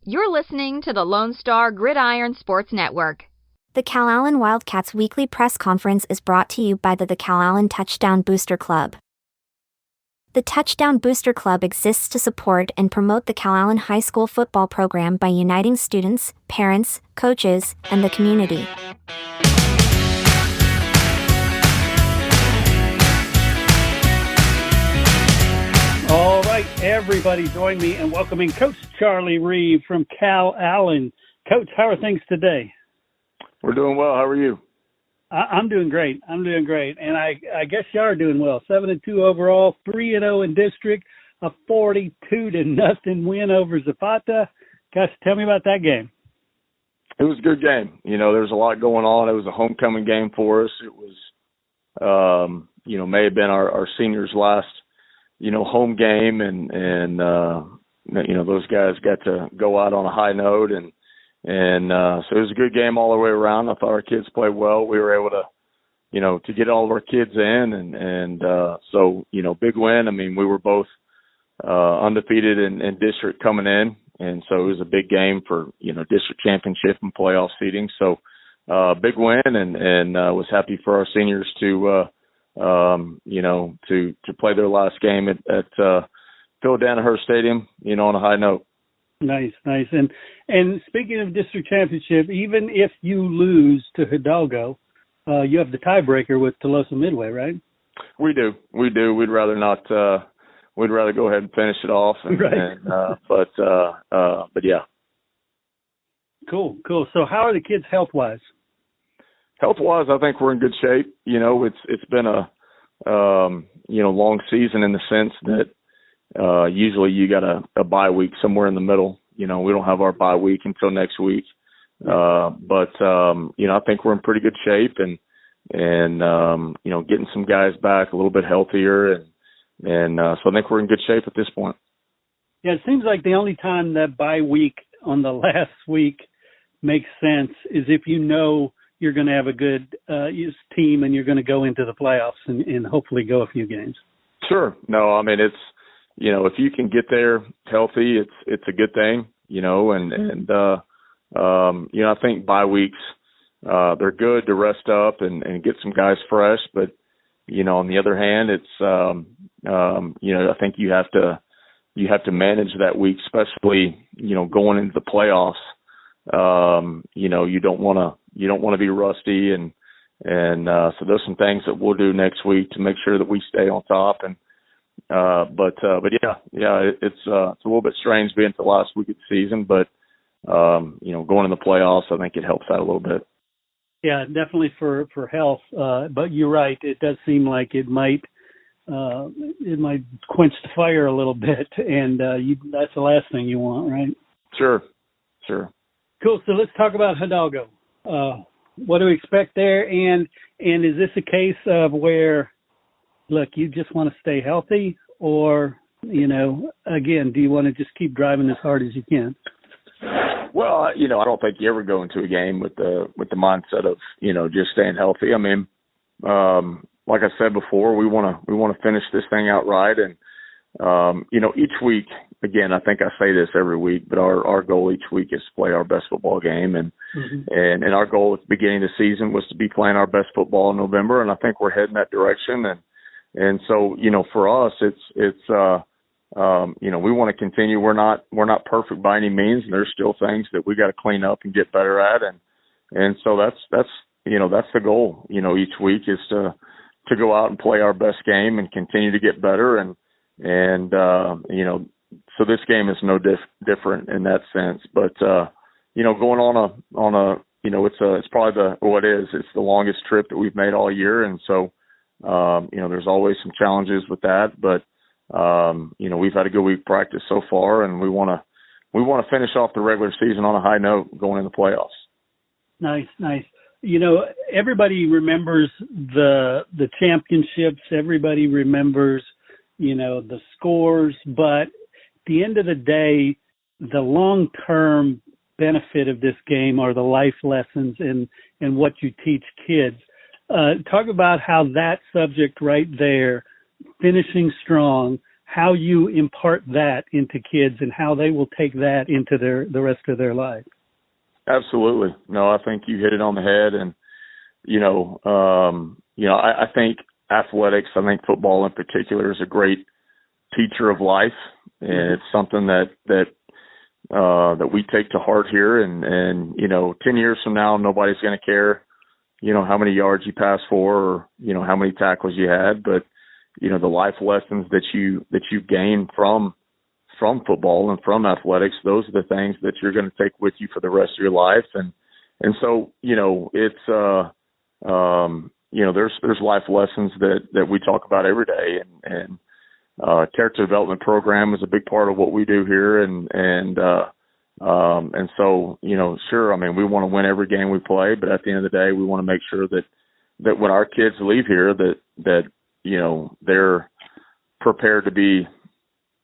You're listening to the Lone Star Gridiron Sports Network. The Calallen Wildcats weekly press conference is brought to you by the Calallen Touchdown Booster Club. The Touchdown Booster Club exists to support and promote the Calallen High School football program by uniting students, parents, coaches, and the community. All right, everybody join me in welcoming Coach Charlie Reeve from Calallen. Coach, how are things today? We're doing well. How are you? I'm doing great. And I guess you are doing well. 7-2 overall, 3-0 in district, a 42-0 win over Zapata. Gosh, tell me about that game. It was a good game. You know, there's a lot going on. It was a homecoming game for us. It was, may have been our seniors' last, home game. And those guys got to go out on a high note. And so it was a good game all the way around. I thought our kids played well. We were able to get all of our kids in. So, big win. I mean, we were both undefeated in district coming in. And so it was a big game for, district championship and playoff seeding. So big win and was happy for our seniors to play their last game at Phil Danaher Stadium, on a high note. Nice. And speaking of district championship, even if you lose to Hidalgo, you have the tiebreaker with Tolosa Midway, right? We do. We'd rather not. We'd rather go ahead and finish it off. But yeah. Cool. So how are the kids health-wise? Health-wise, I think we're in good shape. It's been a long season in the sense that usually you got a bye week somewhere in the middle. We don't have our bye week until next week. But I think we're in pretty good shape and getting some guys back a little bit healthier. And so I think we're in good shape at this point. Yeah, it seems like the only time that bye week on the last week makes sense is if you're going to have a good team and you're going to go into the playoffs and hopefully go a few games. Sure. No, I mean, it's, if you can get there healthy, it's a good thing, I think bye weeks, they're good to rest up and get some guys fresh. But, on the other hand, it's, I think you have to manage that week, especially, going into the playoffs. You don't want to be rusty and so there's some things that we'll do next week to make sure that we stay on top. And, but yeah, it's a little bit strange being at the last week of the season, but, going in the playoffs, I think it helps out a little bit. Yeah, definitely for health. But you're right. It does seem like it might quench the fire a little bit. And, that's the last thing you want, right? Sure. Cool. So let's talk about Hidalgo. What do we expect there? And is this a case of where, look, you just want to stay healthy or, again, do you want to just keep driving as hard as you can? Well, I don't think you ever go into a game with the mindset of, just staying healthy. I mean, like I said before, we want to finish this thing out right. And, each week, again, I think I say this every week, but our goal each week is to play our best football game. And, and our goal at the beginning of the season was to be playing our best football in November. And I think we're heading that direction. And so, for us, it's we want to continue. We're not perfect by any means. And there's still things that we got to clean up and get better at. And so that's the goal, each week is to go out and play our best game and continue to get better. And so this game is no different in that sense, but, going on a it's probably it's the longest trip that we've made all year. And so, there's always some challenges with that, but, we've had a good week practice so far and we want to finish off the regular season on a high note going in the playoffs. Nice. Everybody remembers the championships. Everybody remembers, the scores, but at the end of the day, the long-term benefit of this game are the life lessons and what you teach kids. Talk about how that subject right there, finishing strong, how you impart that into kids and how they will take that into the rest of their life. Absolutely. No, I think you hit it on the head. And, I think athletics, I think football in particular is a great teacher of life. And it's something that we take to heart here. And 10 years from now, nobody's going to care, how many yards you pass for or, how many tackles you had. But, the life lessons that you gain from football and from athletics, those are the things that you're going to take with you for the rest of your life. And so, it's, there's life lessons that we talk about every day, and character development program is a big part of what we do here. And so, sure. I mean, we want to win every game we play, but at the end of the day, we want to make sure that when our kids leave here, that they're prepared to be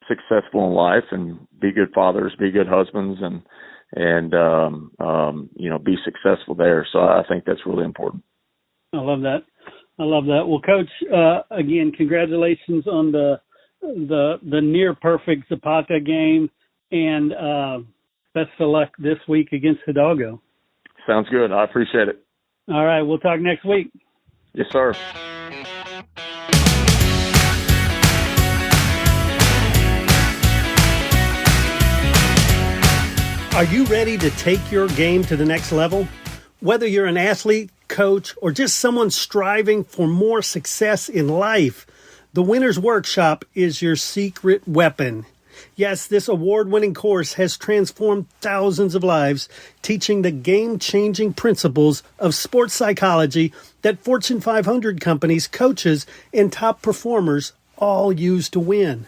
successful in life and be good fathers, be good husbands, and be successful there. So I think that's really important. I love that. Well, Coach, again, congratulations on the near perfect Zapata game, and best of luck this week against Hidalgo. Sounds good. I appreciate it. All right. We'll talk next week. Yes, sir. Are you ready to take your game to the next level? Whether you're an athlete, coach, or just someone striving for more success in life, the Winner's Workshop is your secret weapon. Yes, this award-winning course has transformed thousands of lives, teaching the game-changing principles of sports psychology that Fortune 500 companies, coaches, and top performers all use to win.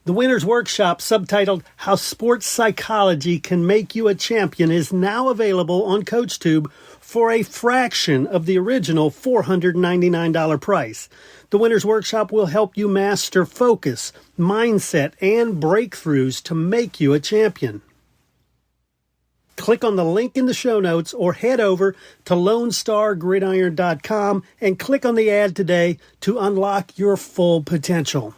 The Winner's Workshop, subtitled How Sports Psychology Can Make You a Champion, is now available on CoachTube for a fraction of the original $499 price. The Winner's Workshop will help you master focus, mindset, and breakthroughs to make you a champion. Click on the link in the show notes or head over to LoneStarGridiron.com and click on the ad today to unlock your full potential.